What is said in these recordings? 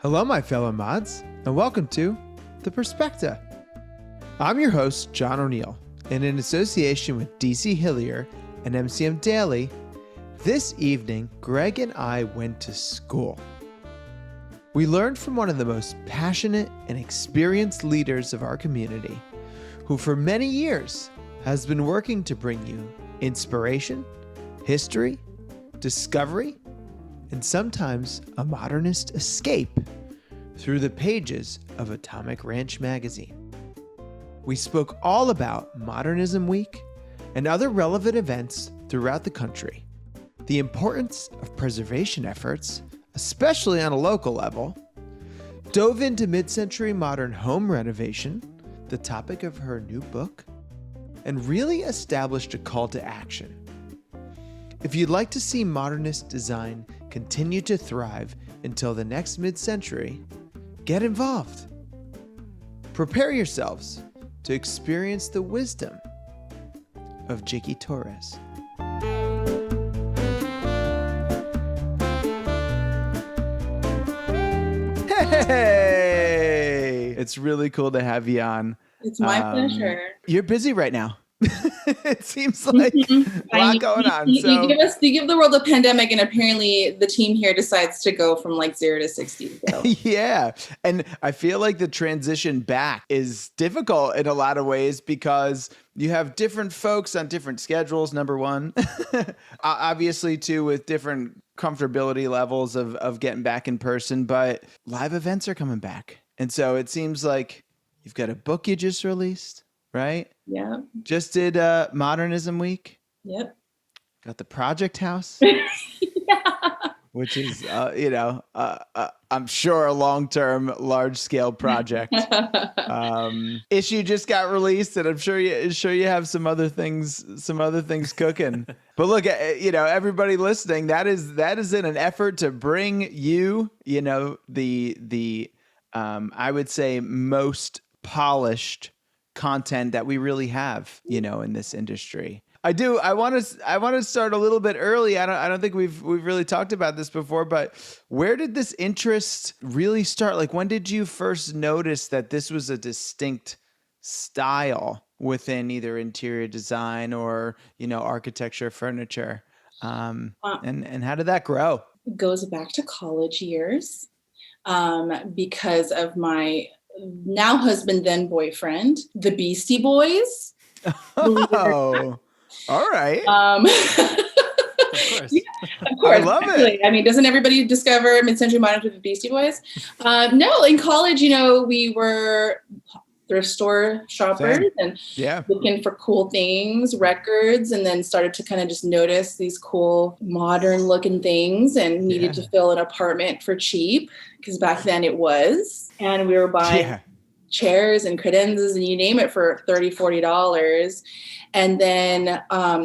Hello, my fellow mods, and welcome to The Perspective. I'm your host, John O'Neill, and in association with DC Hillier and MCM Daily, this evening, Greg and I went to school. We learned from one of the most passionate and experienced leaders of our community, who for many years has been working to bring you inspiration, history, discovery, and sometimes a modernist escape through the pages of Atomic Ranch magazine. We spoke all about Modernism Week and other relevant events throughout the country, the importance of preservation efforts, especially on a local level, dove into mid-century modern home renovation, the topic of her new book, and really established a call to action. If you'd like to see modernist design continue to thrive until the next mid-century, get involved. Prepare yourselves to experience the wisdom of Jickie Torres. Hey! It's really cool to have you on. It's my pleasure. You're busy right now. It seems like a lot going on. You give the world a pandemic, and apparently the team here decides to go from like 0 to 60. So. Yeah. And I feel like the transition back is difficult in a lot of ways because you have different folks on different schedules, number one. Obviously, too, with different comfortability levels of getting back in person, but live events are coming back. And so it seems like you've got a book you just released. Right? Yeah. Just did Modernism Week. Yep. Got the Project House. Yeah. Which is, I'm sure a long-term, large-scale project. Issue just got released, and I'm sure you have some other things cooking. But look, everybody listening, that is in an effort to bring you, the I would say most polished content that we really have, in this industry. I want to start a little bit early. I don't think we've really talked about this before, but where did this interest really start? Like, when did you first notice that this was a distinct style within either interior design or, architecture, furniture? And how did that grow? It goes back to college years, because of my now husband, then boyfriend, the Beastie Boys. Oh, all right. Of course. Yeah, of course. I love it. I mean, doesn't everybody discover mid-century modern with the Beastie Boys? No, in college, we were thrift store shoppers and looking for cool things, records, and then started to kind of just notice these cool modern looking things and needed to fill an apartment for cheap because back then it was. And we were buying chairs and credenzas and you name it for $30, $40. And then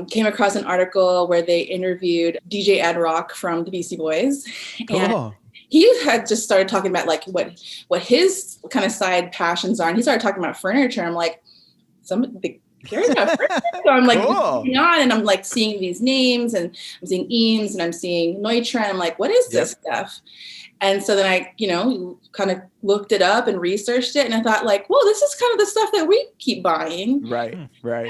came across an article where they interviewed DJ Ad Rock from the Beastie Boys. Cool. And he had just started talking about like what his kind of side passions are. And he started talking about furniture. I'm like, somebody cares about furniture. So I'm like, what's going on? And I'm like seeing these names and I'm seeing Eames and I'm seeing Neutra. And I'm like, what is this stuff? And so then I, kind of looked it up and researched it. And I thought like, well, this is kind of the stuff that we keep buying. Right.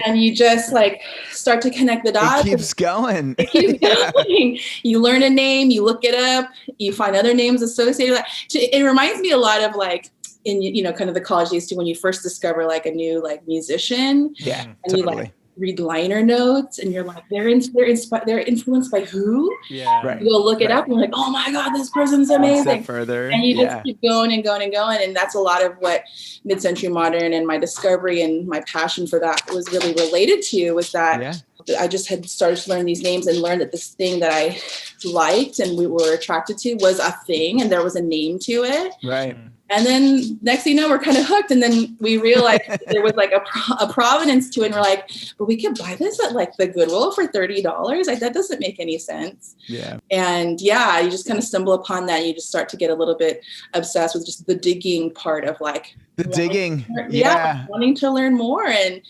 And you just like start to connect the dots. It keeps going. Going. You learn a name, you look it up, you find other names associated. It reminds me a lot of like in, kind of the college days too, when you first discover like a new like musician. Yeah. And totally. you like read liner notes and you're like, they're influenced by who? Yeah. Right. You go look it up and you're like, oh my God, this person's amazing. Further. And you just keep going and going and going. And that's a lot of what mid-century modern and my discovery and my passion for that was really related to was that I just had started to learn these names and learned that this thing that I liked and we were attracted to was a thing and there was a name to it. Right. And then next thing you know, we're kind of hooked. And then we realized there was like a provenance to it. And we're like, but we could buy this at like the Goodwill for $30. Like that doesn't make any sense. Yeah. And you just kind of stumble upon that. And you just start to get a little bit obsessed with just the digging part of like wanting to learn more and,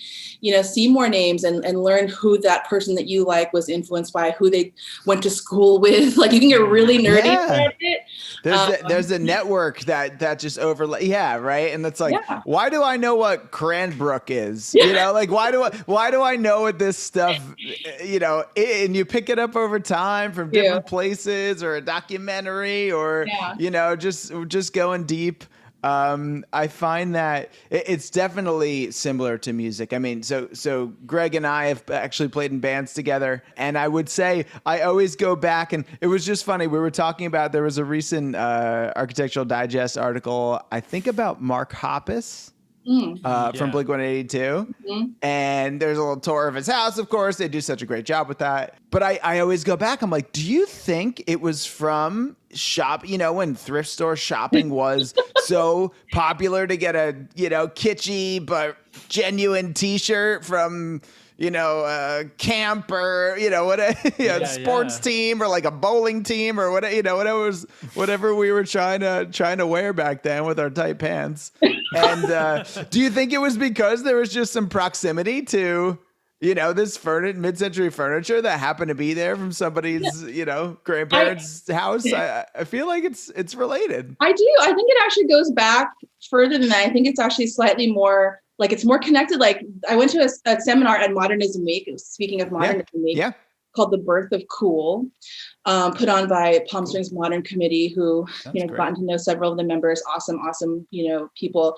see more names and learn who that person that you like was influenced by, who they went to school with, like, you can get really nerdy about it. There's a network that just overlay. Yeah. Right. And it's like, why do I know what Cranbrook is? You know, like, why do I know what this stuff, you know, and you pick it up over time from different places or a documentary or, you know, just going deep. I find that it's definitely similar to music. I mean, so Greg and I have actually played in bands together, and I would say I always go back, and it was just funny. We were talking about, there was a recent Architectural Digest article, I think about Mark Hoppus. From Blink-182. And there's a little tour of his house, of course. They do such a great job with that. But I always go back. I'm like, do you think it was from shop, you know, when thrift store shopping was so popular to get a, you know, kitschy but genuine t-shirt from, you know, camp or, you know, sports team or like a bowling team or whatever, you know, whatever we were trying to wear back then with our tight pants. And do you think it was because there was just some proximity to, you know, this mid-century furniture that happened to be there from somebody's, you know, grandparents' house? I feel like it's related. I do. I think it actually goes back further than that. I think it's actually slightly more, like, it's more connected. Like, I went to a seminar at Modernism Week, speaking of Modernism Week, called The Birth of Cool, put on by Palm Springs Modern Committee, who, gotten to know several of the members, awesome, you know, people.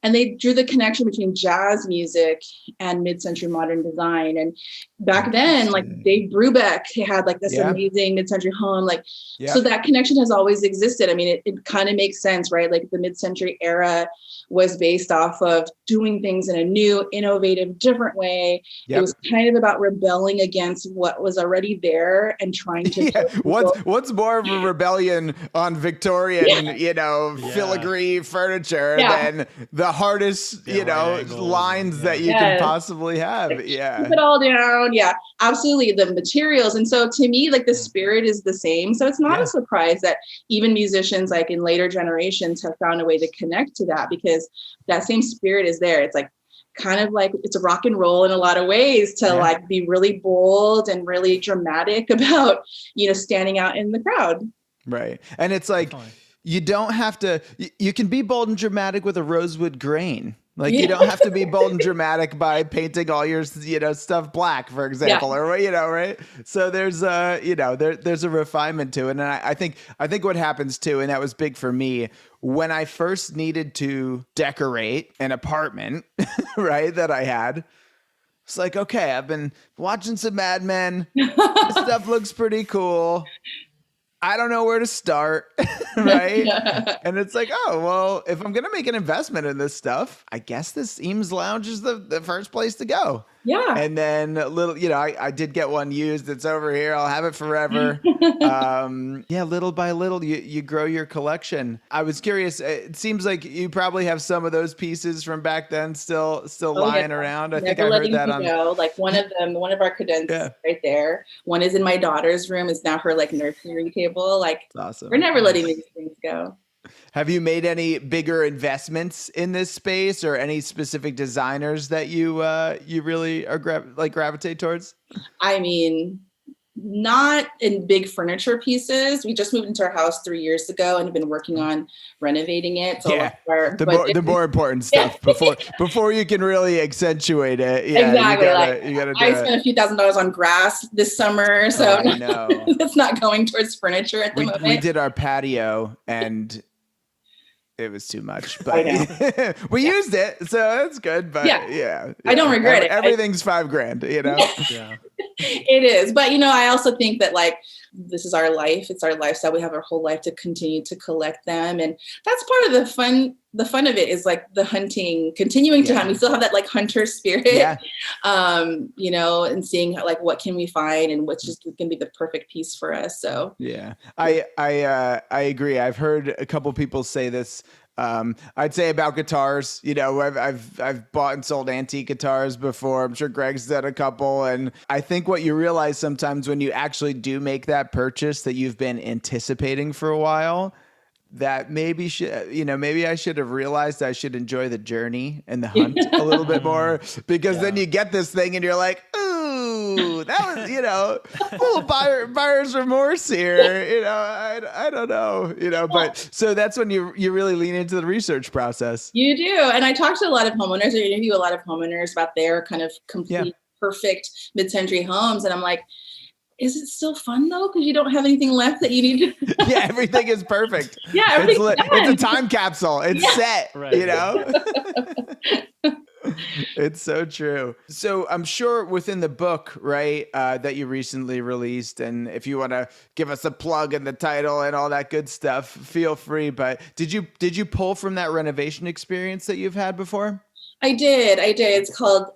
And they drew the connection between jazz music and mid-century modern design. And back then, like, Dave Brubeck had like this amazing mid-century home, like, so that connection has always existed. I mean, it kind of makes sense, right? Like, the mid-century era was based off of doing things in a new, innovative, different way. It was kind of about rebelling against what was already there and trying to what's more of a rebellion on Victorian, you know, filigree furniture than the hardest, you know, lines that you can possibly have. Keep it all down. Yeah, absolutely. The materials. And so to me, like, the spirit is the same. So it's not a surprise that even musicians, like, in later generations, have found a way to connect to that, because that same spirit is there. It's like, kind of like, it's a rock and roll in a lot of ways to like be really bold and really dramatic about, you know, standing out in the crowd. Right. And it's like, you don't have to, you can be bold and dramatic with a rosewood grain. Like, you don't have to be bold and dramatic by painting all your, you know, stuff black, for example, or, you know, right. So there's you know, there's a refinement to it. And I think what happens too, and that was big for me, when I first needed to decorate an apartment, right, that I had, it's like, okay, I've been watching some Mad Men. This stuff looks pretty cool. I don't know where to start, right? And it's like, oh, well, if I'm going to make an investment in this stuff, I guess this Eames Lounge is the first place to go. Yeah. And then you know, I did get one used. It's over here. I'll have it forever. Little by little, you grow your collection. I was curious. It seems like you probably have some of those pieces from back then still lying around. I think I heard that on. Like, one of them, one of our credentials right there. One is in my daughter's room. It's now her, like, nursery table. Like, awesome. We're never letting these things go. Have you made any bigger investments in this space, or any specific designers that you really are gravitate towards? I mean, not in big furniture pieces. We just moved into our house 3 years ago and have been working on renovating it. So the more important stuff before you can really accentuate it. Yeah, exactly. You gotta I spent a few $1,000s on grass this summer, so it's not going towards furniture at the moment. We did our patio and it was too much, but we used it, so that's good. But I don't regret it. Everything's $5,000, you know. It is, but, you know, I also think that, like, this is our life. It's our lifestyle. We have our whole life to continue to collect them, and that's part of the fun. The fun of it is, like, the hunting, continuing to hunt. We still have that, like, hunter spirit, you know, and seeing, like, what can we find and what's just going to be the perfect piece for us. So I agree. I've heard a couple people say this. I'd say about guitars, you know, I've bought and sold antique guitars before. I'm sure Greg's done a couple. And I think what you realize sometimes when you actually do make that purchase that you've been anticipating for a while, that maybe I should have realized I should enjoy the journey and the hunt a little bit more, because then you get this thing and you're like, ooh, ooh, that was, a little buyer's remorse here. I don't know, but so that's when you really lean into the research process. You do. And I talk to a lot of homeowners, or interview a lot of homeowners about their kind of complete, perfect mid-century homes. And I'm like, is it still fun though? Because you don't have anything left that you need to. Yeah, everything is perfect. Yeah, it's a time capsule. It's set, right. It's so true. So I'm sure within the book, right, that you recently released, and if you want to give us a plug in the title and all that good stuff, feel free. But did you pull from that renovation experience that you've had before? I did. It's called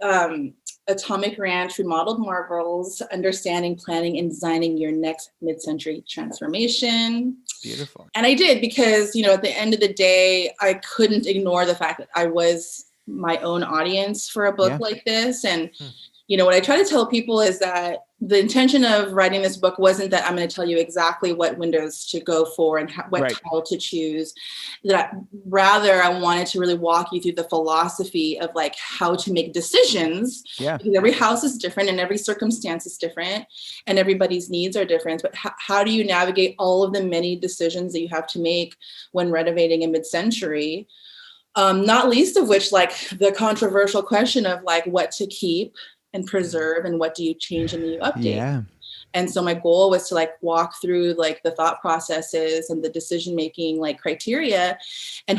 Atomic Ranch Remodeled Marvels, Understanding, Planning, and Designing Your Next Mid-Century Transformation. Beautiful. And I did because, at the end of the day, I couldn't ignore the fact that I was my own audience for a book like this. And, what I try to tell people is that the intention of writing this book wasn't that I'm going to tell you exactly what windows to go for and what tile to choose. That rather, I wanted to really walk you through the philosophy of like how to make decisions. Yeah. Because every house is different and every circumstance is different and everybody's needs are different. But how do you navigate all of the many decisions that you have to make when renovating a mid-century? Not least of which, like the controversial question of like what to keep and preserve and what do you change and you update. Yeah. And so my goal was to like walk through like the thought processes and the decision-making like criteria and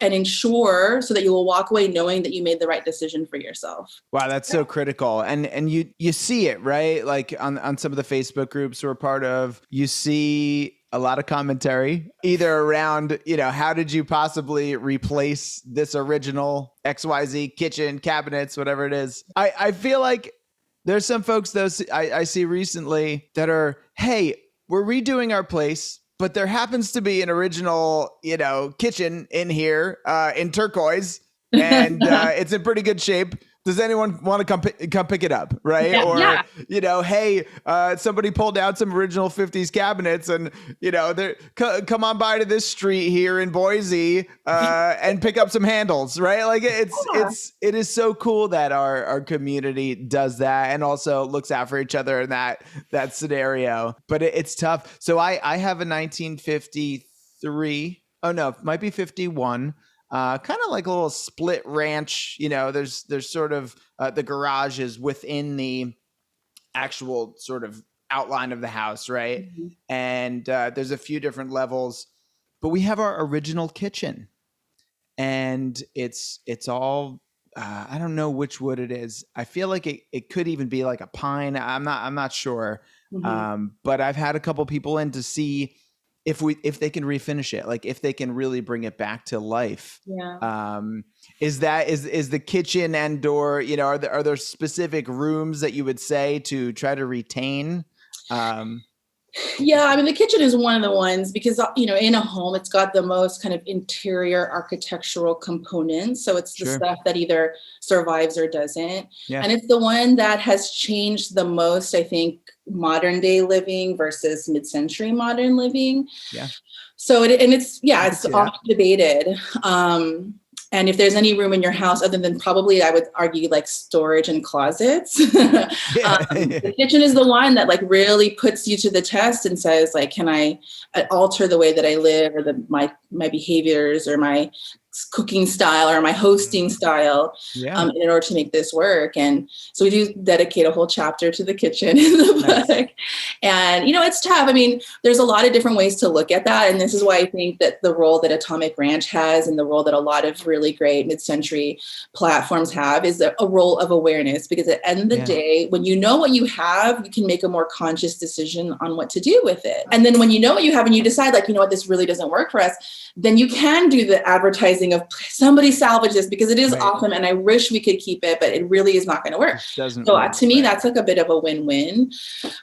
ensure so that you will walk away knowing that you made the right decision for yourself. Wow, that's so critical. And you see it, right? Like on some of the Facebook groups we're part of, you see a lot of commentary either around, how did you possibly replace this original XYZ kitchen, cabinets, whatever it is. I feel like there's some folks though I see recently that are, hey, we're redoing our place, but there happens to be an original, kitchen in here in turquoise and it's in pretty good shape. Does anyone want to come pick it up, right? Hey, somebody pulled out some original 50s cabinets and, come on by to this street here in Boise and pick up some handles, right? Like it is so cool that our community does that and also looks out for each other in that scenario. But it's tough. So I have a 1953. Oh, no, it might be 51. Kind of like a little split ranch, there's sort of the garage is within the actual sort of outline of the house, right? Mm-hmm. And there's a few different levels, but we have our original kitchen and it's all I don't know which wood it is. I feel like it could even be like a pine. I'm not sure. Mm-hmm. But I've had a couple people in to see if they can refinish it, like if they can really bring it back to life. Yeah. Is the kitchen and door, are there specific rooms that you would say to try to retain? Yeah, I mean, the kitchen is one of the ones because, in a home, it's got the most kind of interior architectural components. So it's the stuff that either survives or doesn't. Yeah. And it's the one that has changed the most, I think, modern day living versus mid-century modern living. Yeah. So it's often debated. And if there's any room in your house other than probably, I would argue, like storage and closets, the kitchen is the one that like really puts you to the test and says, like, can I alter the way that I live or my behaviors or my cooking style or my hosting style in order to make this work. And so we do dedicate a whole chapter to the kitchen in the book. And, it's tough. I mean, there's a lot of different ways to look at that. And this is why I think that the role that Atomic Ranch has and the role that a lot of really great mid-century platforms have is a role of awareness, because at the end of the day, when you know what you have, you can make a more conscious decision on what to do with it. And then when you know what you have and you decide like, this really doesn't work for us, then you can do the advertising of somebody salvage this because it is awesome and I wish we could keep it, but it really is not going to work. So to me, that's like a bit of a win-win.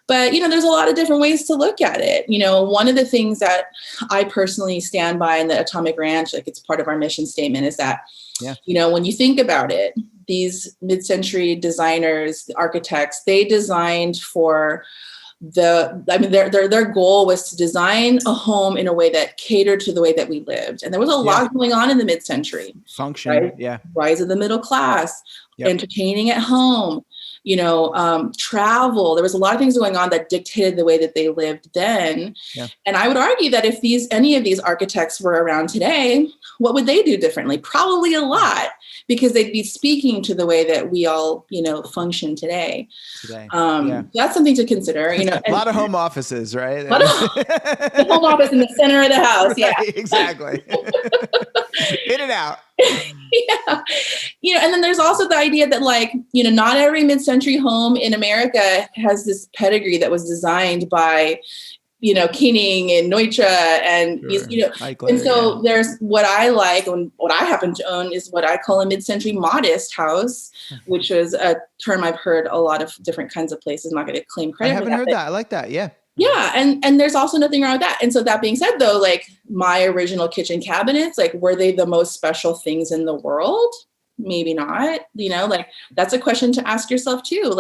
But, there's a lot of different ways to look at it. One of the things that I personally stand by in the Atomic Ranch, like it's part of our mission statement, is that, when you think about it, these mid-century designers, the architects, they designed for their goal was to design a home in a way that catered to the way that we lived. And there was a lot going on in the mid-century. Function, right? Rise of the middle class, entertaining at home, travel. There was a lot of things going on that dictated the way that they lived then. Yeah. And I would argue that if any of these architects were around today, what would they do differently? Probably a lot, because they'd be speaking to the way that we all, function today. That's something to consider. A lot of home offices, right? The home office in the center of the house. Yeah, right, exactly. In and out. Yeah. And then there's also the idea that not every mid-century home in America has this pedigree that was designed by, Keening and Neutra and Eichler, and so there's what I like and what I happen to own is what I call a mid-century modest house, which is a term I've heard a lot of different kinds of places. I'm not going to claim credit. I haven't heard that. I like that. Yeah. Yeah. And there's also nothing wrong with that. And so that being said, though, my original kitchen cabinets, were they the most special things in the world? Maybe not, that's a question to ask yourself too.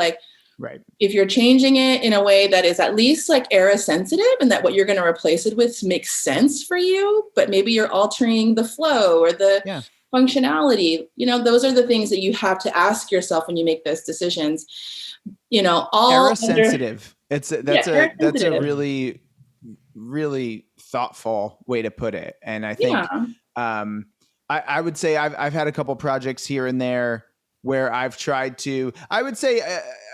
Right. If you're changing it in a way that is at least era sensitive and that what you're going to replace it with makes sense for you, but maybe you're altering the flow or the functionality, those are the things that you have to ask yourself when you make those decisions. All era sensitive. That's a really, really thoughtful way to put it. And I think I would say I've had a couple projects here and there where I've tried to, I would say,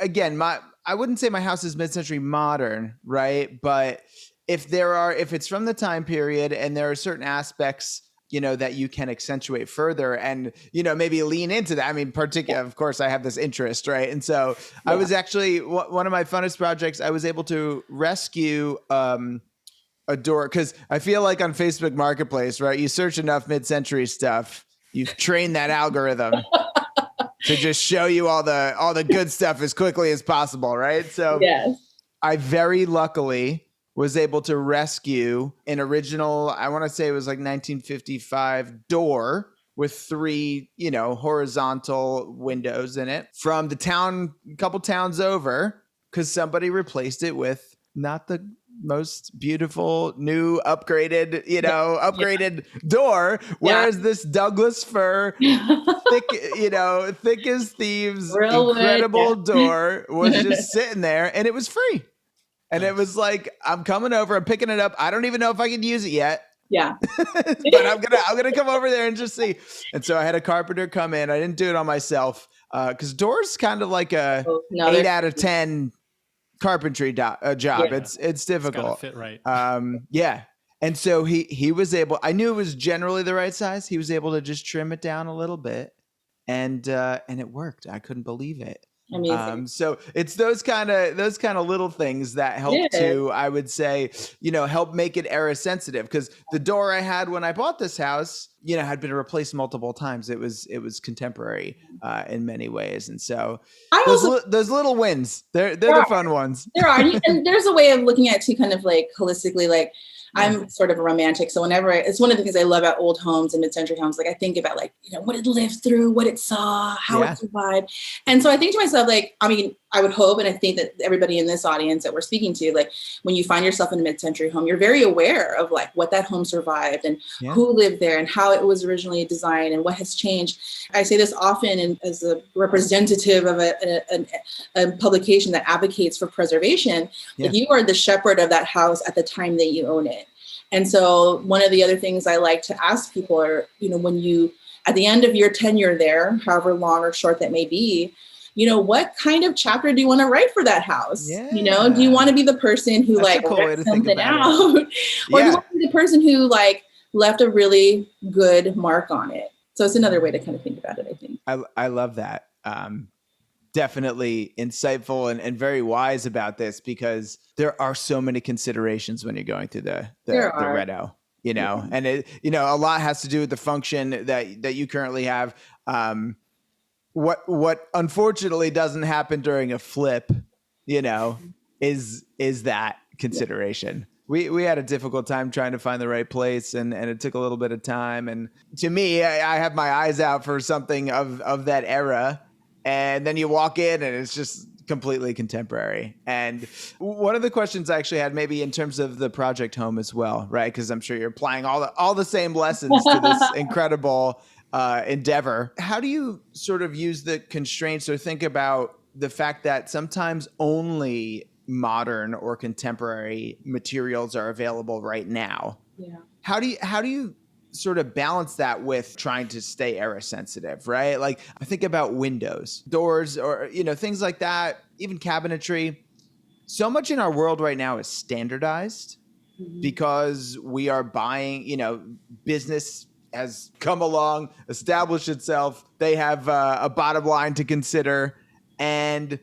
again, I wouldn't say my house is mid-century modern, right? But if it's from the time period and there are certain aspects, that you can accentuate further and, maybe lean into that. I mean, particularly, of course, I have this interest, right? And so I was actually, one of my funnest projects, I was able to rescue a door, because I feel like on Facebook Marketplace, right? You search enough mid-century stuff, you've trained that algorithm to just show you all the good stuff as quickly as possible, right? So I very luckily was able to rescue an original, I want to say it was 1955 door with 3, horizontal windows in it from the town, a couple towns over, because somebody replaced it with not the most beautiful new upgraded door, whereas this Douglas fir thick as thieves incredible door was just sitting there, and it was free. And it was I'm coming over, I'm picking it up. I don't even know if I can use it yet. Yeah. But I'm gonna come over there and just see. And so I had a carpenter come in. I didn't do it on myself because doors kind of like a 8 out of 10 carpentry job. It's difficult. It's gotta fit right. And so he was able, I knew it was generally the right size. He was able to just trim it down a little bit, and it worked. I couldn't believe it. Amazing. So it's those kind of little things that help to, I would say, help make it era sensitive. Because the door I had when I bought this house, had been replaced multiple times. It was contemporary in many ways, and so those little wins, they're the fun ones. There are, and there's a way of looking at it too, kind of holistically, I'm sort of a romantic. So whenever it's one of the things I love about old homes and mid-century homes, I think about what it lived through, what it saw, how it survived. And so I think to myself, I would hope, and I think that everybody in this audience that we're speaking to, when you find yourself in a mid-century home, you're very aware of what that home survived and who lived there and how it was originally designed and what has changed. I say this often as a representative of a publication that advocates for preservation. You are the shepherd of that house at the time that you own it. And so one of the other things I like to ask people are, when you, at the end of your tenure there, however long or short that may be, what kind of chapter do you want to write for that house? Do you want to be the person who wrote something out? Or do you want to be the person who left a really good mark on it? So it's another way to kind of think about it, I think. I love that. Definitely insightful and very wise about this, because there are so many considerations when you're going through the reno, and it, a lot has to do with the function that you currently have. What unfortunately doesn't happen during a flip, is that consideration. We had a difficult time trying to find the right place, and it took a little bit of time. And to me, I have my eyes out for something of that era. And then you walk in and it's just completely contemporary. And one of the questions I actually had, maybe in terms of the project home as well, right? Because I'm sure you're applying all the same lessons to this incredible endeavor. How do you sort of use the constraints or think about the fact that sometimes only modern or contemporary materials are available right now. Yeah. How do you sort of balance that with trying to stay era sensitive, right? Like I think about windows, doors, or, things like that, even cabinetry. So much in our world right now is standardized because we are buying, business has come along, established itself. They have a bottom line to consider. And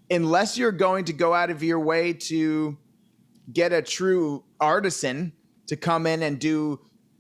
unless you're going to go out of your way to get a true artisan to come in and do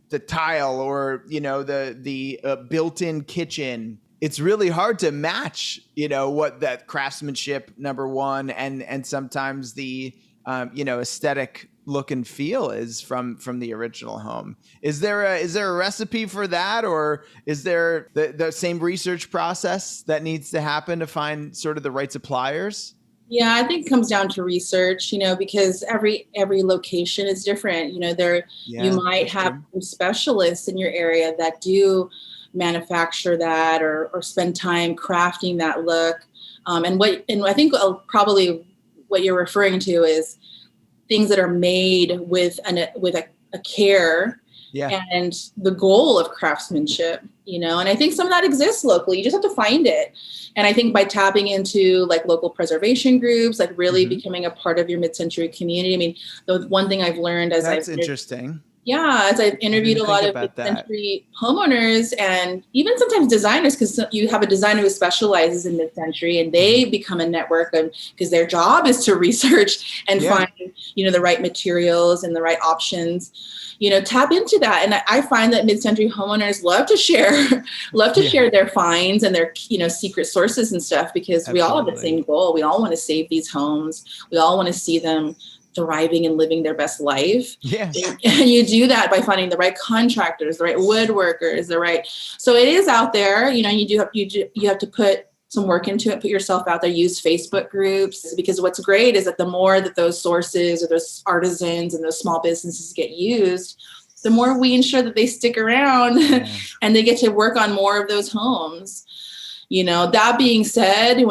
the tile or, the built-in kitchen, it's really hard to match, what that craftsmanship, number one, and sometimes the, aesthetic look and feel is from the original home. Is there a recipe for that, or is there the same research process that needs to happen to find sort of the right suppliers? Yeah, I think it comes down to research, because every location is different. You might have specialists in your area that do manufacture that or spend time crafting that look. And I think probably what you're referring to is things that are made with a care and the goal of craftsmanship, and I think some of that exists locally. You just have to find it. And I think by tapping into like local preservation groups, like really becoming a part of your mid-century community. I mean, the one thing I've learned as That's interesting. Yeah, as I've interviewed a lot of mid-century homeowners and even sometimes designers, because you have a designer who specializes in mid-century and they become a network because their job is to research and find, the right materials and the right options, tap into that. And I find that mid-century homeowners love to share their finds and their, secret sources and stuff, because we all have the same goal. We all want to save these homes. We all want to see them thriving and living their best life. Yeah. And you do that by finding the right contractors, the right woodworkers, so it is out there, you have to put some work into it, put yourself out there, use Facebook groups, because what's great is that the more that those sources or those artisans and those small businesses get used, the more we ensure that they stick around and they get to work on more of those homes. That being said,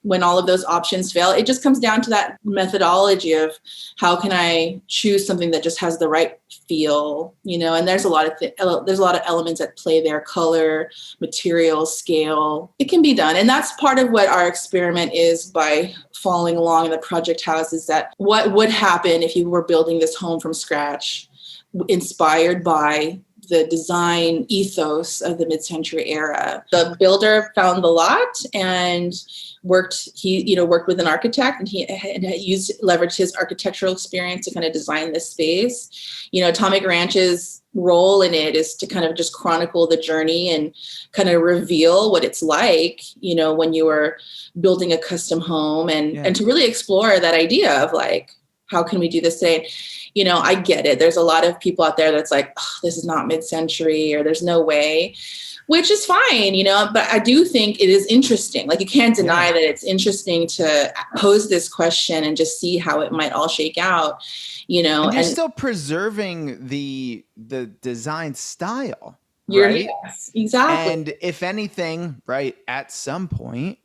when all of those options fail, it just comes down to that methodology of how can I choose something that just has the right feel, and there's a lot of elements at play there: color, material, scale. It can be done. And that's part of what our experiment is by following along in the project house, is that what would happen if you were building this home from scratch, inspired by the design ethos of the mid-century era. The builder found the lot and worked with an architect, and he leveraged his architectural experience to kind of design this space. Atomic Ranch's role in it is to kind of just chronicle the journey and kind of reveal what it's like, when you are building a custom home and to really explore that idea of like, how can we do this today? I get it. There's a lot of people out there that's like, oh, this is not mid-century, or there's no way, which is fine, but I do think it is interesting. Like, you can't deny that it's interesting to pose this question and just see how it might all shake out, And you're still preserving the design style, right? Yes, exactly. And if anything, right, at some point,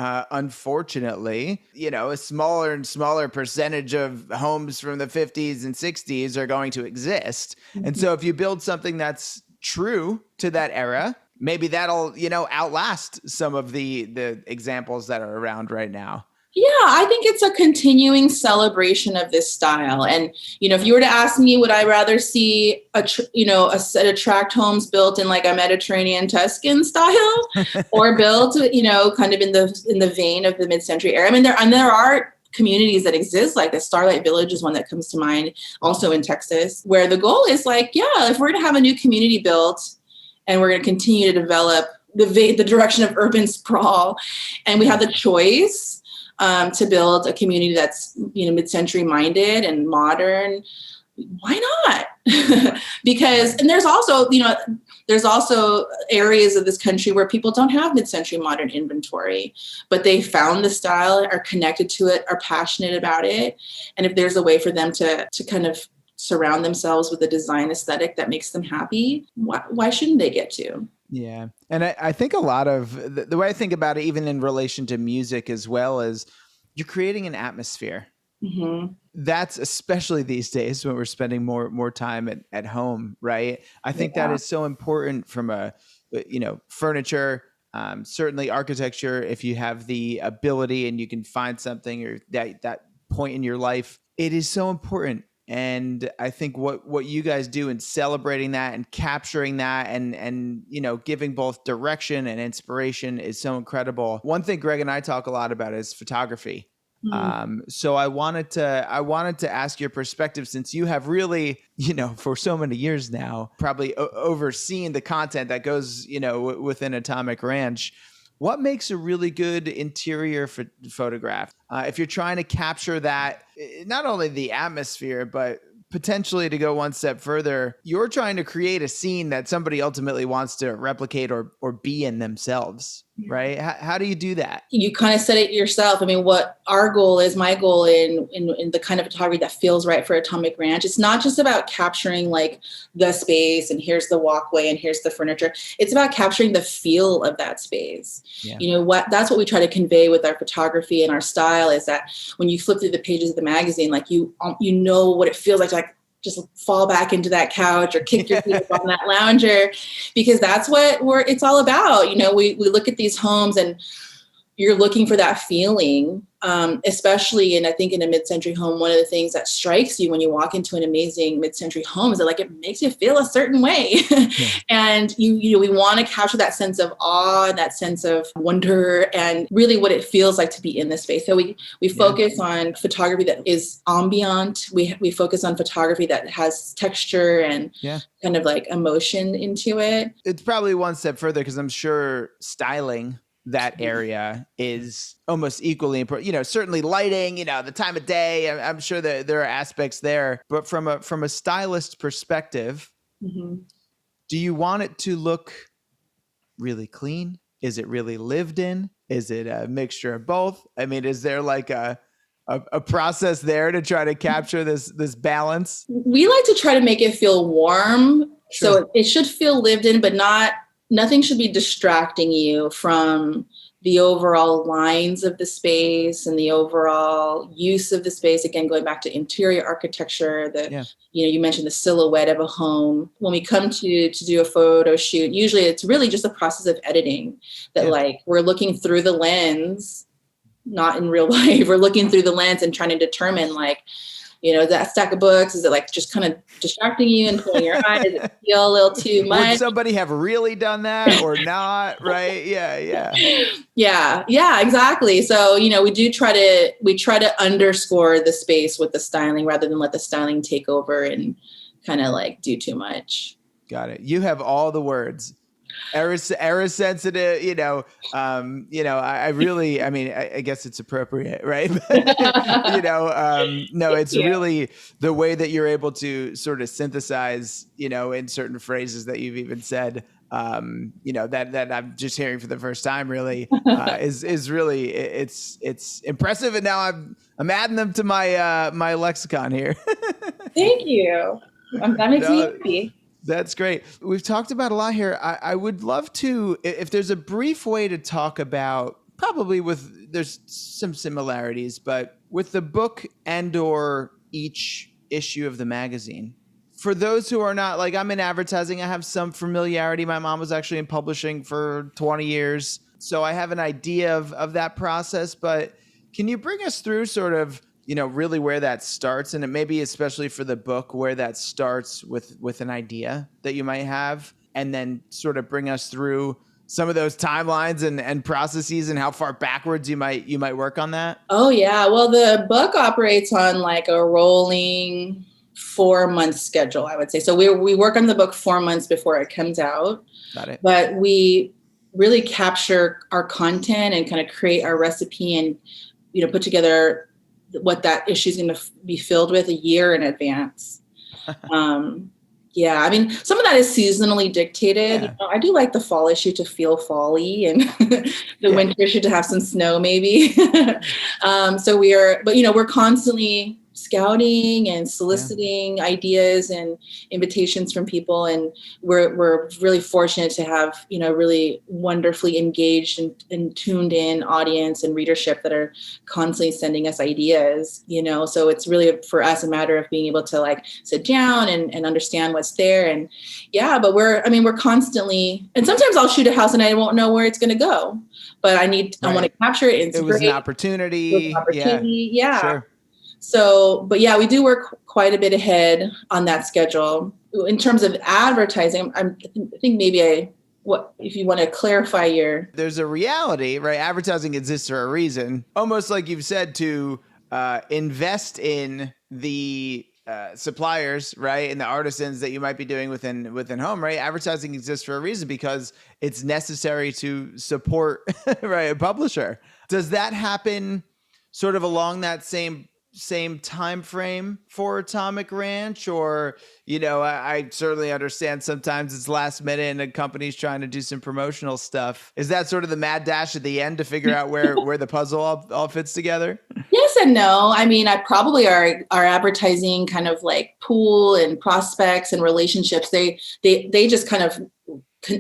unfortunately, a smaller and smaller percentage of homes from the 50s and 60s are going to exist. And so if you build something that's true to that era, maybe that'll, outlast some of the examples that are around right now. Yeah, I think it's a continuing celebration of this style. And, if you were to ask me, would I rather see a set of tract homes built in like a Mediterranean Tuscan style or built, kind of in the vein of the mid-century era? I mean, there are communities that exist, like the Starlight Village is one that comes to mind, also in Texas, where the goal is like, if we're going to have a new community built and we're going to continue to develop the direction of urban sprawl, and we have the choice to build a community that's, mid-century minded and modern, why not? Because, and there's also areas of this country where people don't have mid-century modern inventory, but they found the style, are connected to it, are passionate about it. And if there's a way for them to kind of surround themselves with a design aesthetic that makes them happy, why shouldn't they get to? Yeah. And I think a lot of the way I think about it, even in relation to music as well, is you're creating an atmosphere. Mm-hmm. That's especially these days when we're spending more time at home, right? I think that is so important from a, furniture, certainly architecture. If you have the ability and you can find something or that point in your life, it is so important. And I think what you guys do in celebrating that and capturing that and giving both direction and inspiration is so incredible. One thing Greg and I talk a lot about is photography. So I wanted to ask your perspective, since you have really, for so many years now, probably overseen the content that goes, within Atomic Ranch. What makes a really good interior photograph? If you're trying to capture that, not only the atmosphere, but potentially to go one step further, you're trying to create a scene that somebody ultimately wants to replicate or be in themselves, right? How do you do that? You kind of said it yourself. I mean, what our goal is, my goal in the kind of photography that feels right for Atomic Ranch, it's not just about capturing like the space and here's the walkway and here's the furniture. It's about capturing the feel of that space. Yeah. That's what we try to convey with our photography and our style, is that when you flip through the pages of the magazine, like you know what it feels like just fall back into that couch or kick your feet up on that lounger, because that's what it's all about. We look at these homes and you're looking for that feeling, especially I think in a mid-century home, one of the things that strikes you when you walk into an amazing mid-century home is that it makes you feel a certain way. Yeah. And we want to capture that sense of awe, that sense of wonder, and really what it feels like to be in this space. So we focus on photography that is ambient. We focus on photography that has texture and kind of like emotion into it. It's probably one step further, because I'm sure styling that area is almost equally important. Certainly lighting, the time of day. I'm sure that there are aspects there, but from a stylist perspective, do you want it to look really clean? Is it really lived in? Is it a mixture of both? I mean, is there like a process there to try to capture this balance? We like to try to make it feel warm. Sure. So it should feel lived in, but nothing should be distracting you from the overall lines of the space and the overall use of the space. Again, going back to interior architecture, you mentioned the silhouette of a home. When we come to do a photo shoot, usually it's really just a process of editing that we're looking through the lens, not in real life. We're looking through the lens and trying to determine that stack of books, is it just kind of distracting you and pulling your eye? Does it feel a little too much? Would somebody have really done that or not? Right? Yeah, exactly. So, we try to underscore the space with the styling rather than let the styling take over and kind of do too much. Got it. You have all the words. Error sensitive, I guess it's appropriate, right? It's really the way that you're able to sort of synthesize, in certain phrases that you've even said, that I'm just hearing for the first time, really, is really, it's impressive. And now I'm adding them to my lexicon here. Thank you. That makes me happy. That's great. We've talked about a lot here. I would love to, if there's a brief way to talk about, probably there's some similarities, but with the book and or each issue of the magazine. For those who are not, I'm in advertising, I have some familiarity. My mom was actually in publishing for 20 years. So I have an idea of that process, but can you bring us through sort of, really where that starts, and it maybe especially for the book, where that starts with an idea that you might have, and then sort of bring us through some of those timelines and processes and how far backwards you might work on that? Oh yeah. Well, the book operates on a rolling 4-month schedule, I would say. So we work on the book 4 months before it comes out. Got it. But we really capture our content and kind of create our recipe and, put together what that issue is going to be filled with a year in advance. Some of that is seasonally dictated. Yeah. I do like the fall issue to feel fall-y, and the winter issue to have some snow maybe. We're constantly scouting and soliciting ideas and invitations from people. And we're really fortunate to have, really wonderfully engaged and tuned in audience and readership that are constantly sending us ideas, so it's really for us a matter of being able to like sit down and understand what's there. And but we're constantly, and sometimes I'll shoot a house and I won't know where it's going to go, but I want to capture it. It was an opportunity. Yeah. Sure. So, but we do work quite a bit ahead on that schedule. In terms of advertising, I think maybe if you want to clarify There's a reality, right? Advertising exists for a reason. Almost like you've said, to invest in the suppliers, right? And the artisans that you might be doing within home, right? Advertising exists for a reason because it's necessary to support, right, a publisher. Does that happen sort of along that same time frame for Atomic Ranch? Or, I certainly understand sometimes it's last minute and a company's trying to do some promotional stuff. Is that sort of the mad dash at the end to figure out where the puzzle all fits together? Yes and no. I mean, I probably our advertising kind of like pool and prospects and relationships, they just kind of,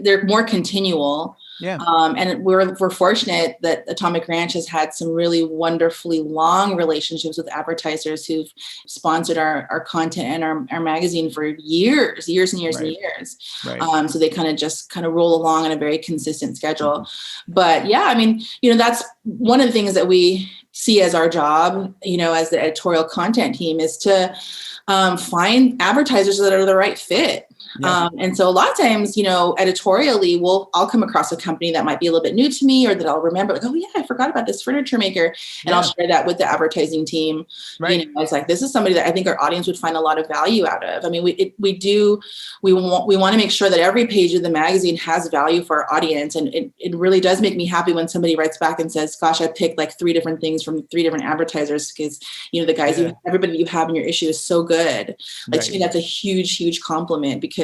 they're more continual. Yeah. And we're fortunate that Atomic Ranch has had some really wonderfully long relationships with advertisers who've sponsored our content and our magazine for years and years and years. Right. So they kind of roll along on a very consistent schedule. But I mean, that's one of the things that we see as our job, as the editorial content team, is to find advertisers that are the right fit. Yeah. And so a lot of times, editorially, I'll come across a company that might be a little bit new to me, or that I'll remember, like, oh yeah, I forgot about this furniture maker. And I'll share that with the advertising team. Right. It's like, this is somebody that I think our audience would find a lot of value out of. I mean, we want to make sure that every page of the magazine has value for our audience. And it really does make me happy when somebody writes back and says, gosh, I picked like 3 different things from 3 different advertisers because, the guys, everybody that you have in your issue is so good. Like, to me, that's a huge, huge compliment, because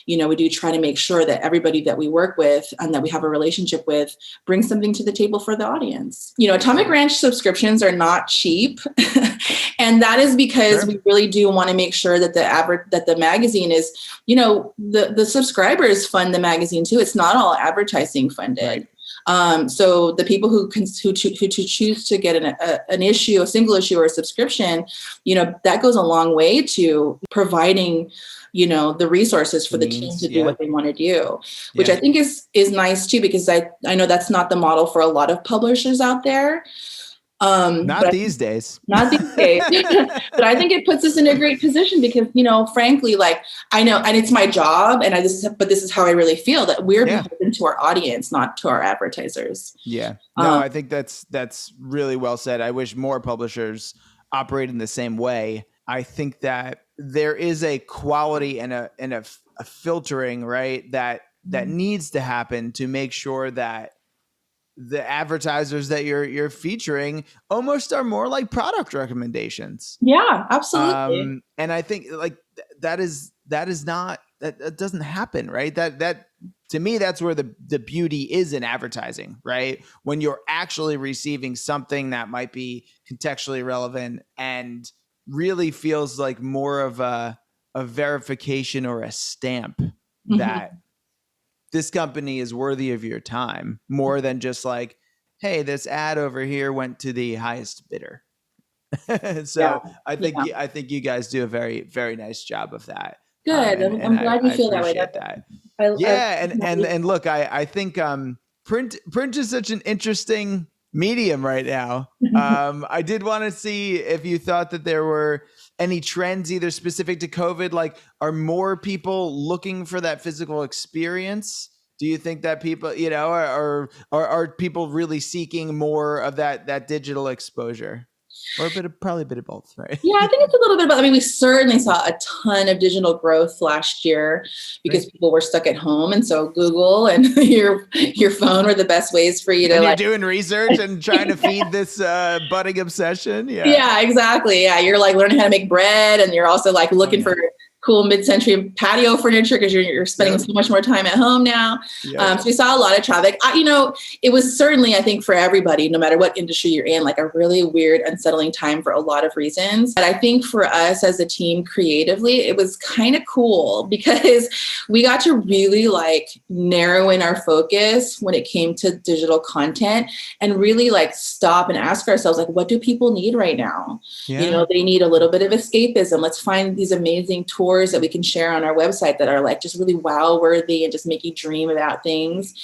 we do try to make sure that everybody that we work with and that we have a relationship with brings something to the table for the audience. Atomic Ranch subscriptions are not cheap. And that is because we really do want to make sure that the magazine is, the subscribers fund the magazine too. It's not all advertising funded. Right. So the people who choose to get an issue, a single issue or a subscription, that goes a long way to providing the resources for the team to do what they want to do, which I think is nice too, because I know that's not the model for a lot of publishers out there. Not these days. But I think it puts us in a great position because, frankly, like, I know, and it's my job, and this is how I really feel, that we're beholden to our audience, not to our advertisers. Yeah. No, I think that's really well said. I wish more publishers operate in the same way. I think that there is a quality and a filtering, right, that needs to happen to make sure that the advertisers that you're featuring almost are more like product recommendations. Yeah, absolutely. And I think like that doesn't happen, right? That to me, that's where the beauty is in advertising, right? When you're actually receiving something that might be contextually relevant and really feels like more of a verification or a stamp that this company is worthy of your time, more than just like, hey, this ad over here went to the highest bidder. So I think you guys do a very, very nice job of that. Good. I'm glad you feel that way. And look, I think print is such an interesting medium right now. I did want to see if you thought that there were any trends either specific to COVID, like are more people looking for that physical experience? Do you think that people, are people really seeking more of that digital exposure? Or probably a bit of both, right? Yeah, I think it's a little bit of both. I mean, we certainly saw a ton of digital growth last year because people were stuck at home. And so Google and your phone were the best ways for you to you're doing research and trying to feed this budding obsession. Yeah, exactly. Yeah, you're like learning how to make bread, and you're also like looking for cool mid-century patio furniture because you're spending so much more time at home now. So we saw a lot of traffic. It was certainly, I think, for everybody, no matter what industry you're in, like a really weird, unsettling time for a lot of reasons. But I think for us as a team creatively, it was kind of cool because we got to really like narrow in our focus when it came to digital content and really like stop and ask ourselves, like, what do people need right now? They need a little bit of escapism. Let's find these amazing tours that we can share on our website that are like just really wow worthy and just make you dream about things.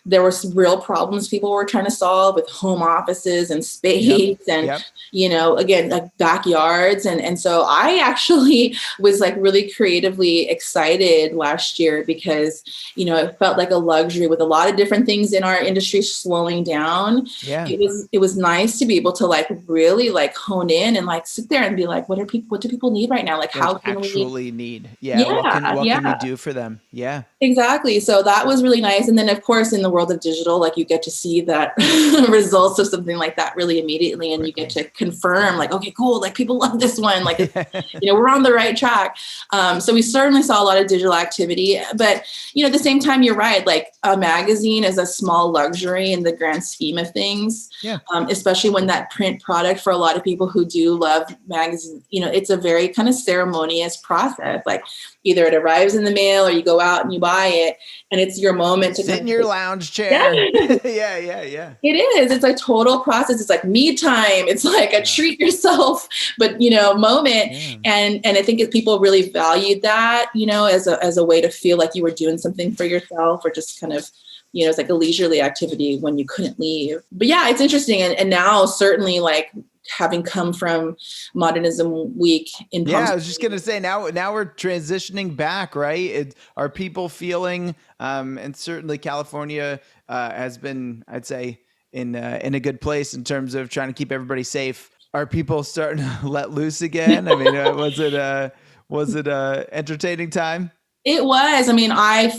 There were some real problems people were trying to solve with home offices and space and, again, like backyards. And so I actually was like really creatively excited last year because, it felt like a luxury with a lot of different things in our industry slowing down. It was nice to be able to like really like hone in and like sit there and be like, what do people need right now? Like how can we need? What can we do for them? Exactly. So that was really nice. And then of course, in the world of digital, like you get to see that results of something like that really immediately. And you get to confirm like, okay, cool. Like people love this one. Like, we're on the right track. So we certainly saw a lot of digital activity, but at the same time, you're right. Like a magazine is a small luxury in the grand scheme of things. Especially when that print product for a lot of people who do love magazines, it's a very kind of ceremonious process. Like either it arrives in the mail or you go out and you buy it and it's your moment to sit in your lounge chair. Yeah. It is. It's a total process. It's like me time. It's like a treat yourself, but moment. And I think if people really valued that, as a way to feel like you were doing something for yourself or just kind of, it's like a leisurely activity when you couldn't leave. But yeah, it's interesting. And now certainly like having come from Modernism Week in Palm I was just going to say now we're transitioning back, right? Are people feeling, and certainly California has been, I'd say, in a good place in terms of trying to keep everybody safe. Are people starting to let loose again? I mean, was it entertaining time? It was. I mean,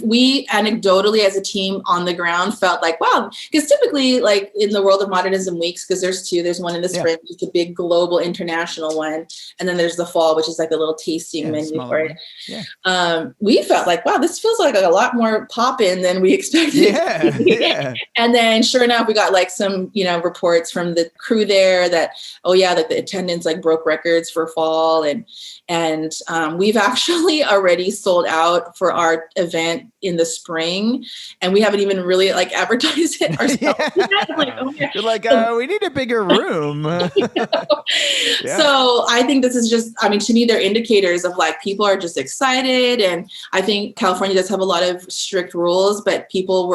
we anecdotally as a team on the ground felt like, wow, because typically like in the world of Modernism Weeks, because there's one in the spring, which is a big global international one. And then there's the fall, which is like a little tasting menu for it. We felt like, wow, this feels like a lot more pop-in than we expected. And then sure enough, we got like some, reports from the crew there that, like the attendance like broke records for fall. And we've actually already sold out for our event in the spring, and we haven't even really like advertised it ourselves. You're like, we need a bigger room. So I think this is just, to me, they're indicators of like people are just excited, and I think California does have a lot of strict rules, but people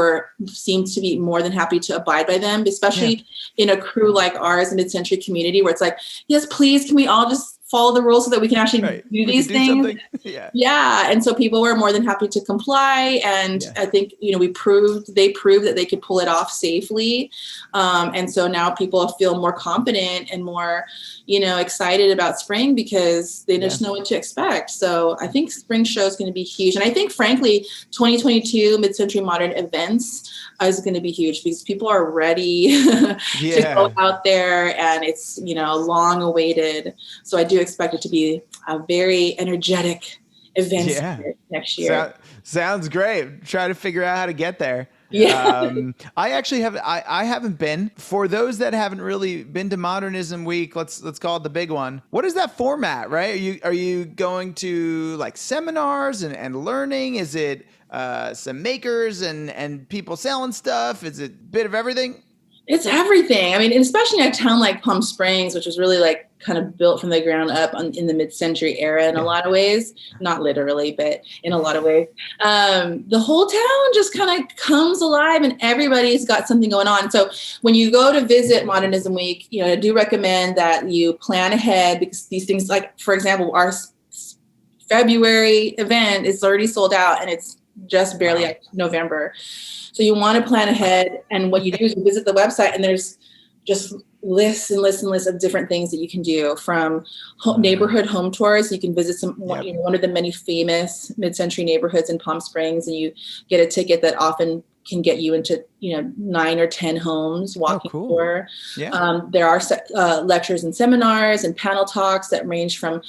seem to be more than happy to abide by them, especially in a crew like ours, a mid-century community, where it's like, yes, please, can we all just follow the rules so that we can actually do these things. And so people were more than happy to comply. And I think, they proved that they could pull it off safely. And so now people feel more confident and more, excited about spring because they just know what to expect. So I think spring show is going to be huge. And I think, frankly, 2022 Mid-Century Modern events is going to be huge because people are ready to go out there, and it's, long awaited. So I do expect it to be a very energetic event next year. Sounds great. Try to figure out how to get there. I actually I haven't been. For those that haven't really been to Modernism Week, let's call it the big one. What is that format, right? Are you going to like seminars and learning? Is it some makers and people selling stuff? Is it a bit of everything? It's everything. I mean, especially in a town like Palm Springs, which was really like kind of built from the ground up in the mid-century era in a lot of ways, not literally, but in a lot of ways. The whole town just kind of comes alive and everybody's got something going on. So when you go to visit Modernism Week, I do recommend that you plan ahead because these things, like, for example, our February event is already sold out and it's just barely like November. So you want to plan ahead, and what you do is you visit the website, and there's just lists and lists and lists of different things that you can do, from neighborhood home tours. You can visit one of the many famous mid-century neighborhoods in Palm Springs, and you get a ticket that often can get you into, 9 or 10 homes walking tour. Yeah. There are lectures and seminars and panel talks that range from,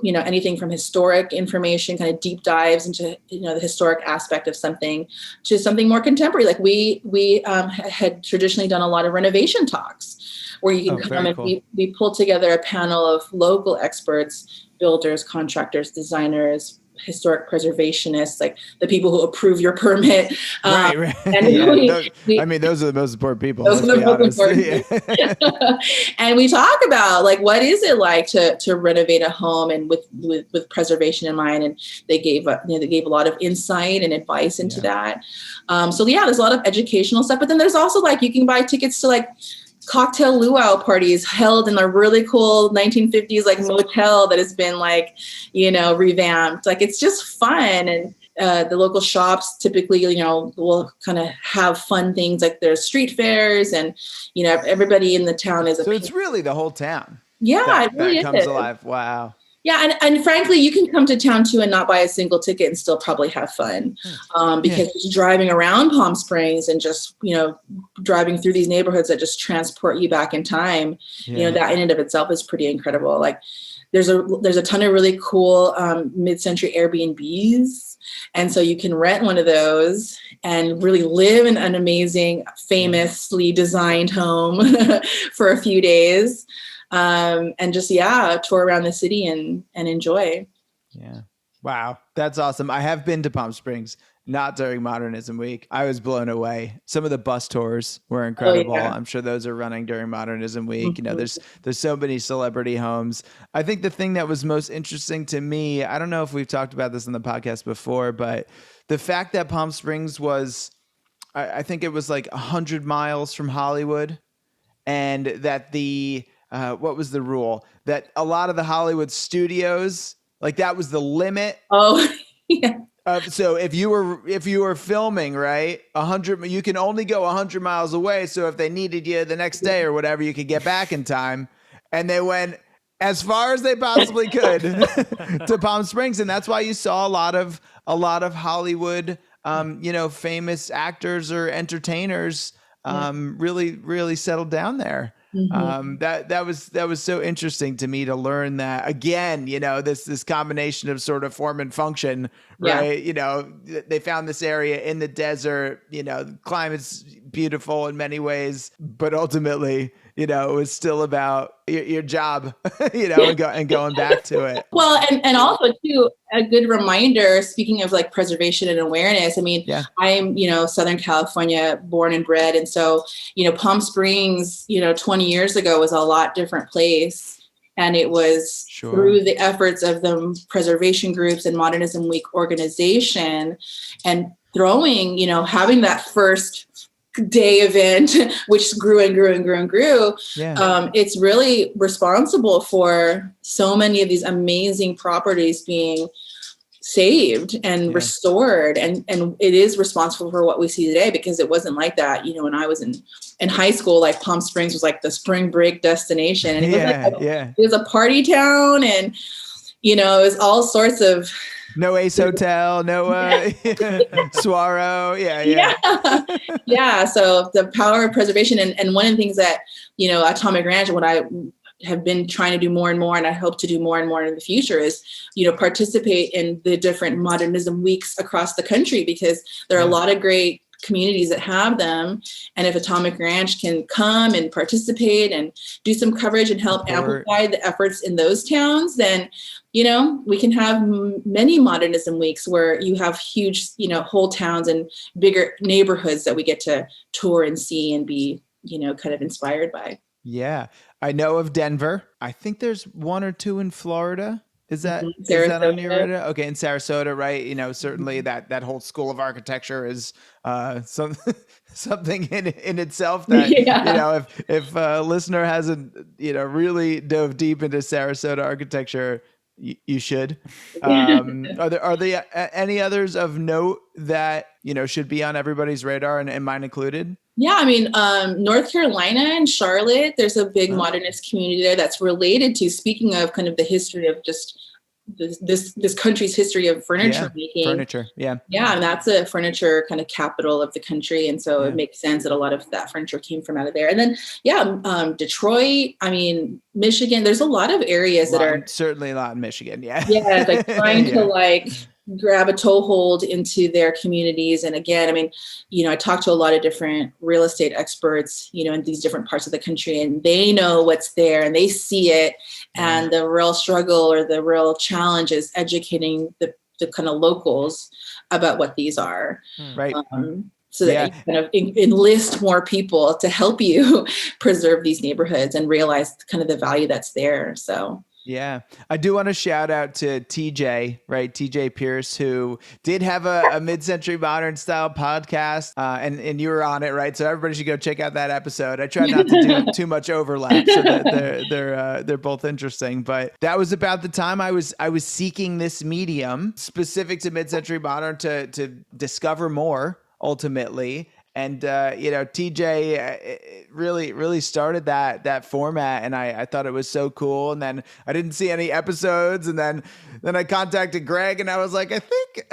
anything from historic information, kind of deep dives into, the historic aspect of something, to something more contemporary. Like we had traditionally done a lot of renovation talks where you can come and cool. we pulled together a panel of local experts, builders, contractors, designers, historic preservationists, like the people who approve your permit. Right. And those are the most important people. Those are the most important people. And we talk about like, what is it like to renovate a home and with preservation in mind? And they gave a lot of insight and advice into that. There's a lot of educational stuff, but then there's also like, you can buy tickets to like cocktail luau parties held in a really cool 1950s like motel that has been like, revamped. Like it's just fun. And the local shops typically, will kind of have fun things like there's street fairs and, everybody in the town is so it's really the whole town. Yeah, it really comes alive. Wow. Yeah, and frankly, you can come to town too and not buy a single ticket and still probably have fun, because just driving around Palm Springs and just driving through these neighborhoods that just transport you back in time, that in and of itself is pretty incredible. Like there's a ton of really cool mid-century Airbnbs, and so you can rent one of those and really live in an amazing, famously designed home for a few days. And just, tour around the city and enjoy. Yeah. Wow. That's awesome. I have been to Palm Springs, not during Modernism Week. I was blown away. Some of the bus tours were incredible. Oh, yeah. I'm sure those are running during Modernism Week. Mm-hmm. There's so many celebrity homes. I think the thing that was most interesting to me, I don't know if we've talked about this on the podcast before, but the fact that Palm Springs was, I think it was like 100 miles from Hollywood, and that what was the rule? That a lot of the Hollywood studios, like that was the limit. Oh, yeah. So if you were filming, right, 100, you can only go 100 miles away. So if they needed you the next day or whatever, you could get back in time. And they went as far as they possibly could to Palm Springs, and that's why you saw a lot of Hollywood, famous actors or entertainers, really, really settled down there. Mm-hmm. That was so interesting to me to learn that again, this combination of sort of form and function, right? Yeah. They found this area in the desert, the climate's beautiful in many ways, but ultimately, it was still about your job, and going back to it. Well, and also too, a good reminder, speaking of like preservation and awareness, I mean, I'm, Southern California born and bred. And so, Palm Springs, 20 years ago was a lot different place. And it was through the efforts of the preservation groups and Modernism Week organization and throwing, having that first day event, which grew and grew and grew and grew. Yeah. It's really responsible for so many of these amazing properties being saved and restored. And it is responsible for what we see today, because it wasn't like that, when I was in high school, like Palm Springs was like the spring break destination. And it was a party town, and, it was all sorts of no Ace Hotel, no Swaro. Yeah. So the power of preservation. And one of the things that, Atomic Ranch, what I have been trying to do more and more, and I hope to do more and more in the future, is, participate in the different Modernism Weeks across the country, because there are a lot of great communities that have them. And if Atomic Ranch can come and participate and do some coverage and help amplify the efforts in those towns, then, we can have many Modernism Weeks where you have huge, whole towns and bigger neighborhoods that we get to tour and see and be, kind of inspired by. Yeah. I know of Denver. I think there's one or two in Florida. Is that on your radar? Okay, in Sarasota, right? Certainly that whole school of architecture is something in itself that if a listener hasn't really dove deep into Sarasota architecture, you should. Are there any others of note that should be on everybody's radar, and mine included? Yeah, I mean, North Carolina and Charlotte, there's a big modernist community there that's related to, speaking of kind of the history of just this country's history of furniture making. Furniture, yeah. Yeah, and that's a furniture kind of capital of the country. And so it makes sense that a lot of that furniture came from out of there. And then, Detroit, I mean, Michigan, there's a lot of areas that are certainly a lot in Michigan. Yeah. Yeah, like trying to like grab a toehold into their communities. And again, I mean, I talk to a lot of different real estate experts, in these different parts of the country, and they know what's there and they see it. And the real struggle or the real challenge is educating the kind of locals about what these are. Right. So that you kind of enlist more people to help you preserve these neighborhoods and realize kind of the value that's there. So. Yeah, I do want to shout out to TJ, right? TJ Pierce, who did have a mid-century modern style podcast, and you were on it, right? So everybody should go check out that episode. I try not to do too much overlap, so that they're both interesting. But that was about the time I was seeking this medium specific to mid-century modern to discover more ultimately. And, TJ really started that format, and I thought it was so cool. And then I didn't see any episodes. And then I contacted Greg, and I was like, I think,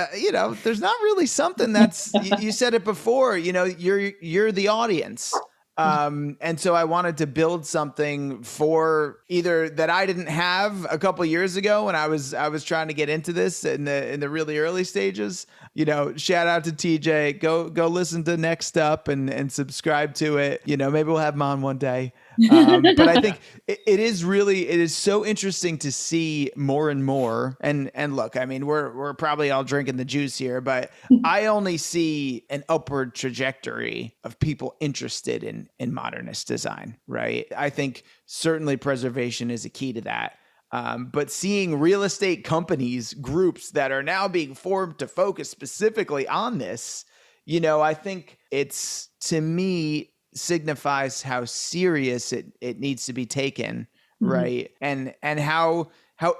there's not really something that's, you said it before, you're the audience. And so I wanted to build something for either that I didn't have a couple years ago when I was trying to get into this in the really early stages. Shout out to TJ. Go listen to Next Up and subscribe to it. Maybe we'll have him on one day. But I think it is so interesting to see more and more. And look, I mean, we're probably all drinking the juice here, but I only see an upward trajectory of people interested in modernist design, right? I think certainly preservation is a key to that. But seeing real estate companies, groups that are now being formed to focus specifically on this, I think it's, to me, signifies how serious it needs to be taken, right? And how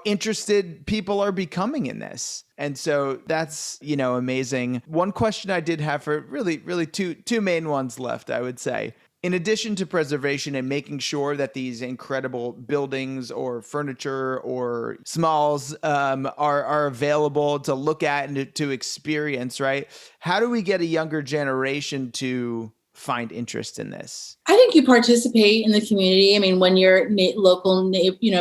interested people are becoming in this. And so that's, amazing. One question I did have for really two main ones left, I would say. In addition to preservation and making sure that these incredible buildings or furniture or smalls are available to look at and to experience, right? How do we get a younger generation to find interest in this? I think you participate in the community. I mean, when your local,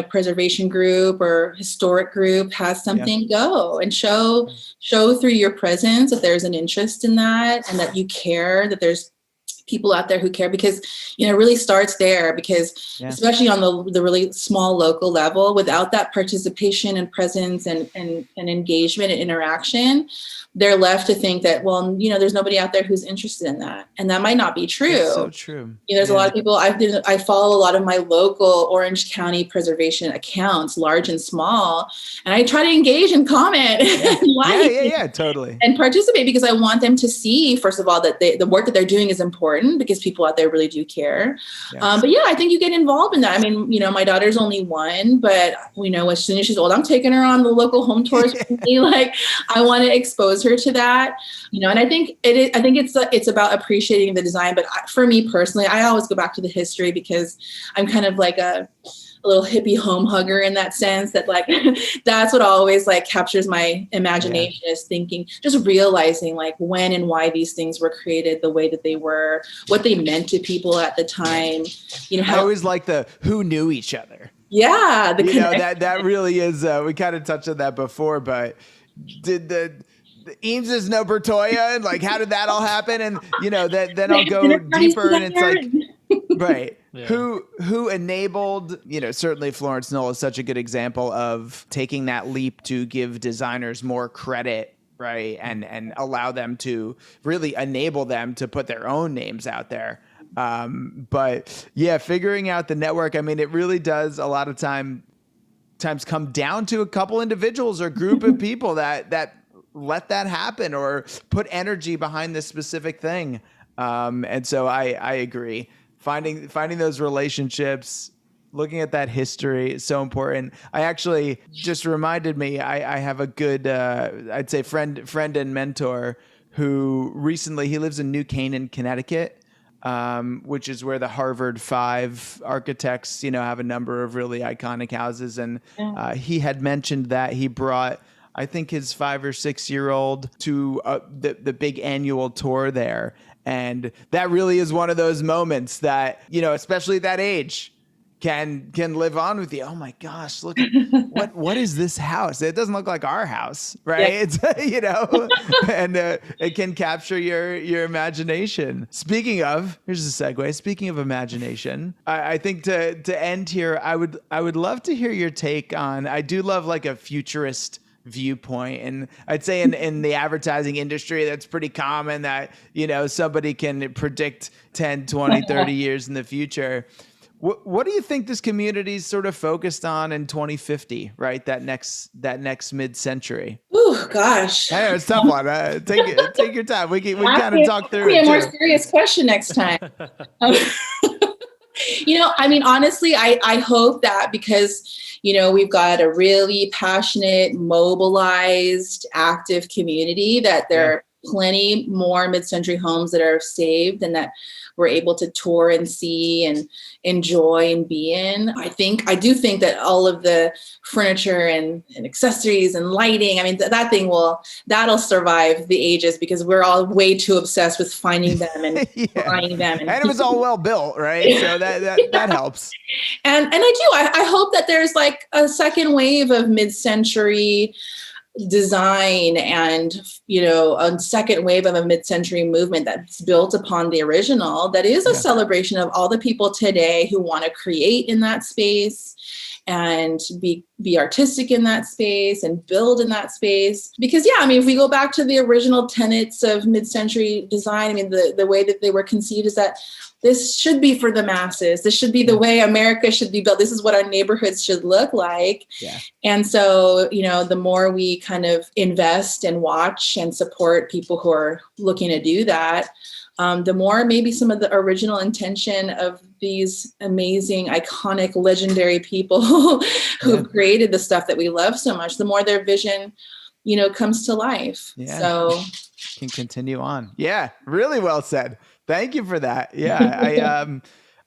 preservation group or historic group has something, go and show through your presence that there's an interest in that and that you care, that there's people out there who care, because it really starts there, because especially on the really small local level, without that participation and presence and engagement and interaction, they're left to think that, well, there's nobody out there who's interested in that. And that might not be true. That's so true. There's a lot of people, I follow a lot of my local Orange County preservation accounts, large and small, and I try to engage and comment and totally. And participate, because I want them to see, first of all, that the work that they're doing is important, because people out there really do care. But I think you get involved in that. I mean, my daughter's only 1, but as soon as she's old, I'm taking her on the local home tours with me. Like, I want to expose her to that, and I think it's about appreciating the design. But for me personally, I always go back to the history, because I'm kind of like a little hippie home hugger in that sense, that like, that's what always like captures my imagination, is thinking, just realizing like when and why these things were created the way that they were, what they meant to people at the time. I always like the who knew each other. Yeah. That really is, we kind of touched on that before, but did the Eameses know Bertoya, and like, how did that all happen? And then I'll go deeper, and it's like, right. Yeah. Who enabled, certainly Florence Knoll is such a good example of taking that leap to give designers more credit, right? And allow them to really enable them to put their own names out there. But figuring out the network, I mean, it really does a lot of times come down to a couple individuals or group of people that let that happen or put energy behind this specific thing. And so I agree. Finding those relationships, looking at that history is so important. I actually just reminded me, I have a good, I'd say friend and mentor who recently, he lives in New Canaan, Connecticut. which is where the Harvard Five architects, have a number of really iconic houses. And he had mentioned that he brought, I think, his 5 or 6 year old to the big annual tour there. And that really is one of those moments that, especially at that age, can live on with you. Oh my gosh, look at what is this house? It doesn't look like our house, right? Yeah. It's and it can capture your imagination. Speaking of, here's a segue. Speaking of imagination, I think to end here, I would love to hear your take on. I do love like a futurist viewpoint, and I'd say in the advertising industry, that's pretty common that somebody can predict 10, 20, 30 years in the future. What do you think this community is sort of focused on in 2050, right? That next mid-century. Oh gosh, hey, it's a tough one. Take your time. We kind of talk through it. A more serious question next time. Honestly, I hope that because we've got a really passionate, mobilized, active community, that there are plenty more mid-century homes that are saved and that we're able to tour and see and enjoy and be in. I do think that all of the furniture and accessories and lighting, that'll survive the ages, because we're all way too obsessed with finding them and buying them. And it was all well built, right? So that helps. And I hope that there's like a second wave of mid-century design and a second wave of a mid-century movement that's built upon the original, that is a celebration of all the people today who want to create in that space and be artistic in that space and build in that space. Because if we go back to the original tenets of mid-century design, the way that they were conceived is that this should be for the masses. This should be the way America should be built. This is what our neighborhoods should look like. Yeah. And so, the more we kind of invest and watch and support people who are looking to do that, the more maybe some of the original intention of these amazing, iconic, legendary people who've created the stuff that we love so much, the more their vision, comes to life. Yeah. So can continue on. Yeah, really well said. Thank you for that. Yeah,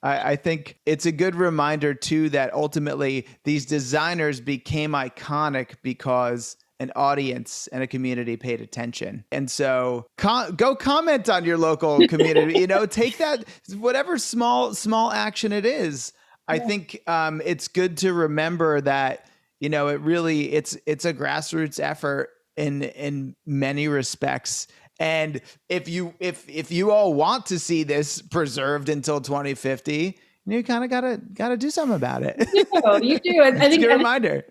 I think it's a good reminder too that ultimately these designers became iconic because an audience and a community paid attention. And so go comment on your local community, take that, whatever small action it is. I think it's good to remember that, it really, it's a grassroots effort in many respects. And if you all want to see this preserved until 2050, you kind of gotta do something about it. You do. I think a good reminder.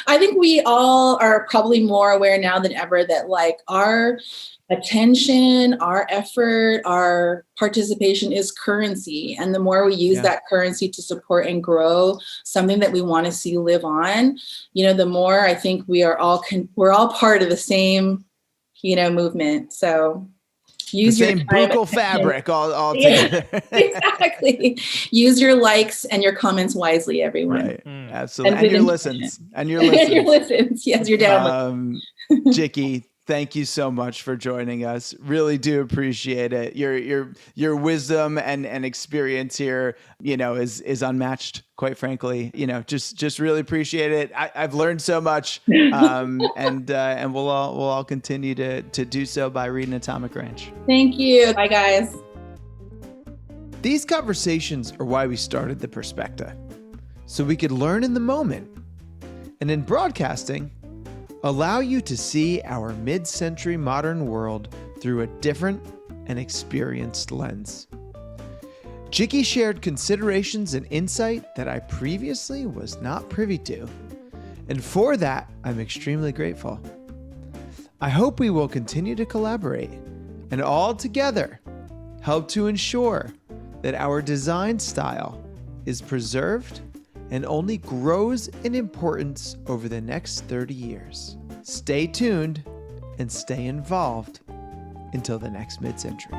I think we all are probably more aware now than ever that like our attention, our effort, our participation is currency. And the more we use that currency to support and grow something that we want to see live on, the more I think we're all part of the same movement. So use the same buccal fabric all together. Exactly. Use your likes and your comments wisely, everyone. Right. Absolutely. And your listens. And your listens. Yes, your downloads. Jickie, thank you so much for joining us. Really do appreciate it. Your wisdom and experience here, is unmatched, quite frankly. Just really appreciate it. I've learned so much, and we'll all continue to do so by reading Atomic Ranch. Thank you. Bye, guys. These conversations are why we started the Perspecta, so we could learn in the moment, and in broadcasting, allow you to see our mid-century modern world through a different and experienced lens. Jickie shared considerations and insight that I previously was not privy to, and for that, I'm extremely grateful. I hope we will continue to collaborate and all together help to ensure that our design style is preserved and only grows in importance over the next 30 years. Stay tuned and stay involved until the next mid-century.